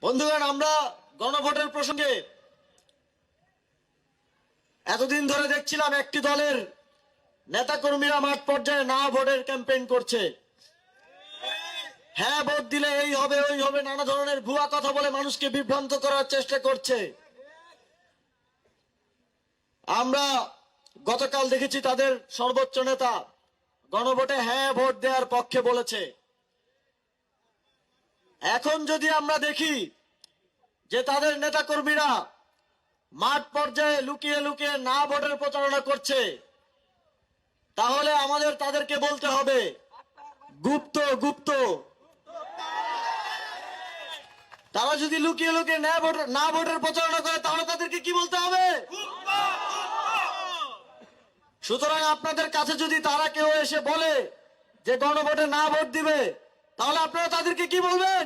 বন্ধুগণ, আমরা গণভোটের প্রসঙ্গে এতদিন ধরে দেখছিলাম একটি দলের নেতাকর্মীরা মাঠ পর্যায়ে না ভোটের ক্যাম্পেইন করছে। হ্যাঁ ভোট দিলে এই হবে ওই হবে নানা ধরনের ভুয়া কথা বলে মানুষকে বিভ্রান্ত করার চেষ্টা করছে। আমরা গতকাল দেখেছি তাদের সর্বোচ্চ নেতা গণভোটে হ্যাঁ ভোট দেওয়ার পক্ষে বলেছে। এখন যদি আমরা দেখি যে তাদের নেতাকর্মীরা মাঠ পর্যায়ে লুকিয়ে লুকিয়ে না ভোটের প্রচারণা করছে, তাহলে আমাদের তাদেরকে বলতে হবে গুপ্ত গুপ্ত। তারা যদি লুকিয়ে লুকিয়ে না ভোটের প্রচারণা করে তাহলে তাদেরকে কি বলতে হবে? সুতরাং আপনাদের কাছে যদি তারা কেউ এসে বলে যে গণভোটে না ভোট দিবে, তাহলে আপনারা তাদেরকে কি বলবেন?